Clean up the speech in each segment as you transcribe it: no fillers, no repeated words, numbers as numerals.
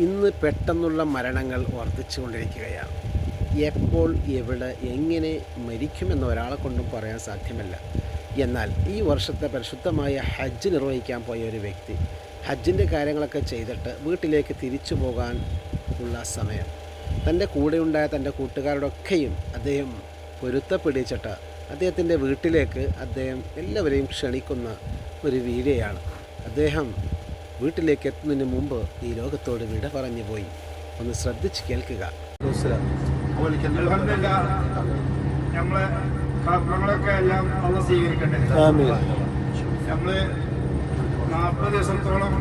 ഇന്ന് പെട്ടെന്നുള്ള മരണങ്ങൾ വർദ്ധിച്ചുകൊണ്ടിരിക്കുകയാണ്. എപ്പോൾ എവിടെ എങ്ങനെ മരിക്കുമെന്ന് ഒരാളെ കൊണ്ടും പറയാൻ സാധ്യമല്ല. എന്നാൽ ഈ വർഷത്തെ പരിശുദ്ധമായ ഹജ്ജ് നിർവഹിക്കാൻ പോയ ഒരു വ്യക്തി ഹജ്ജിൻ്റെ കാര്യങ്ങളൊക്കെ ചെയ്തിട്ട് വീട്ടിലേക്ക് തിരിച്ചു പോകാൻ ഉള്ള സമയം തൻ്റെ കൂടെയുണ്ടായ തൻ്റെ കൂട്ടുകാരോടൊക്കെയും അദ്ദേഹം പൊരുത്തപ്പെടിച്ചിട്ട് അദ്ദേഹത്തിൻ്റെ വീട്ടിലേക്ക് അദ്ദേഹം എല്ലാവരെയും ക്ഷണിക്കുന്ന ഒരു വീഡിയോയാണ്. അദ്ദേഹം വീട്ടിലേക്ക് എത്തുന്നതിന് മുമ്പ് ഈ ലോകത്തോട് വിട പറഞ്ഞു പോയി. ഒന്ന് ശ്രദ്ധിച്ച് കേൾക്കുക. നമ്മളെ കർമ്മങ്ങളൊക്കെ എല്ലാം അള്ള സ്വീകരിക്കട്ടെ. നമ്മള് 40 ദിവസത്തോളം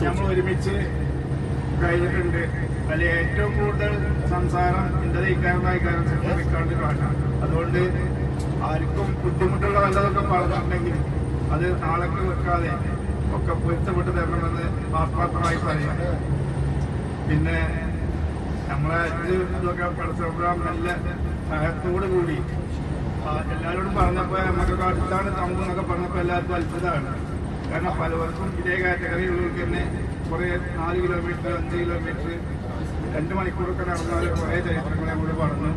നമ്മൾ ഒരുമിച്ച് കഴിഞ്ഞിട്ടുണ്ട്. അതിൽ ഏറ്റവും കൂടുതൽ സംസാരം ഇന്ത്യക്കാരനായിക്കാരൻ സംസാരിക്കാണ്ട് കാണാം. അതുകൊണ്ട് ആർക്കും ബുദ്ധിമുട്ടുള്ള വല്ലതൊക്കെ പറഞ്ഞിട്ടുണ്ടെങ്കിൽ അത് നാളേക്ക് വെക്കാതെ ഒക്കെ പൊരുത്തപ്പെട്ട് തരണമെന്ന് ആത്മാർത്ഥമായി പറയാം. പിന്നെ നമ്മളെ ഇതൊക്കെ പഠിച്ചപ്പോഴാം നല്ല സഹായത്തോടു കൂടി എല്ലാവരോടും പറഞ്ഞപ്പോൾ നമുക്ക് അടുത്താണ് തമ്പെന്നൊക്കെ പറഞ്ഞപ്പോൾ എല്ലാവർക്കും അത്ഭുതമാണ്. കാരണം പലവർക്കും ഇതേ കാറ്റഗറി ഉള്ളവർക്ക് തന്നെ കുറേ 4 കിലോമീറ്റർ 5 കിലോമീറ്റർ 2 മണിക്കൂറൊക്കെ നടന്നാൽ കുറേ ചരിത്രങ്ങൾ നമ്മളോട് പറഞ്ഞു.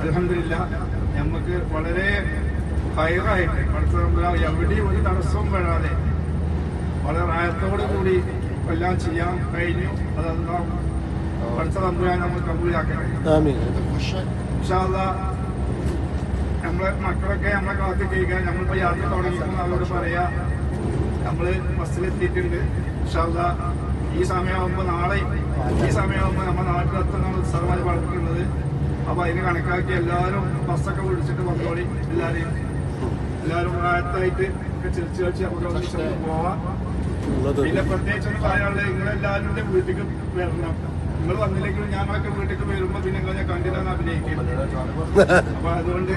അൽഹംദുലില്ലാ നമുക്ക് വളരെ ഹൈറായിട്ട് പഠിച്ചപ്പോഴാം എവിടെയും ഒരു തടസ്സവും വരാതെ വളരെ റായത്തോടു കൂടി എല്ലാം ചെയ്യാൻ കഴിഞ്ഞു. അതെല്ലാം പഠിച്ച തമ്പുരാൻ നമ്മൾ കബൂലാക്കട്ടെ. ഇൻഷാ അല്ലാഹ് നമ്മളെ മക്കളൊക്കെ നമ്മളെ കാത്ത് കേൾക്കാൻ നമ്മളിപ്പോൾ യാത്ര തുടങ്ങിയിരിക്കുന്ന അവരോട് പറയാ നമ്മള് ബസ്സിലെത്തിയിട്ടുണ്ട്. ഇൻഷാ അല്ലാഹ് ഈ സമയമാകുമ്പോൾ നാളെ ഈ സമയമാകുമ്പോൾ നമ്മുടെ നാട്ടിലെത്തുന്ന ഉത്സവമായി പറഞ്ഞിട്ടുള്ളത്. അപ്പൊ അതിന് കണക്കാക്കി എല്ലാവരും ബസ്സൊക്കെ വിളിച്ചിട്ട് വന്നോളി. എല്ലാവരും പ്രായത്തായിട്ട് ഒക്കെ ചിരിച്ചു വെച്ച് നമുക്ക് പോവാം. പിന്നെ പ്രത്യേകിച്ചൊന്നും പറയാനുള്ളത് നിങ്ങളെല്ലാവരുടെ വീട്ടിലേക്ക് വരണം. നിങ്ങൾ വന്നില്ലെങ്കിലും ഞാനൊക്കെ വീട്ടിലേക്ക് വരുമ്പോൾ പിന്നെ നിങ്ങൾ ഞാൻ കണ്ടിട്ടാണ് അഭിനയിക്കുന്നത്. അപ്പൊ അതുകൊണ്ട്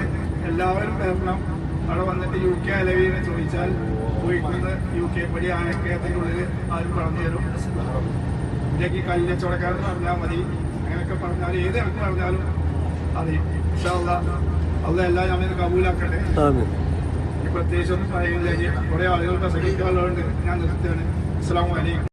എല്ലാവരും വരണം. അവിടെ വന്നിട്ട് UK അലവിനെ ചോദിച്ചാൽ പോയിട്ട് UK പടി ആനക്കയത്തിൻ്റെ ഉള്ളിൽ ആരും പറഞ്ഞു തരും. ഇതിലേക്ക് കല്ലിച്ചോടക്കാരൻ പറഞ്ഞാൽ മതി. അങ്ങനെയൊക്കെ പറഞ്ഞാൽ ഏത് കണക്ക് പറഞ്ഞാലും അതെ. ഇൻഷാ അല്ലാഹ് അള്ളാഹ് എല്ലാം നമ്മൾ കബൂലാക്കട്ടെ. പ്രത്യേകിച്ചൊന്നും പറയുന്നില്ല. കുറെ ആളുകൾ പ്രസംഗിക്കാനുള്ളതുകൊണ്ട് ഞാൻ നിർത്തുകയാണ്. അസ്സലാമു അലൈക്കും.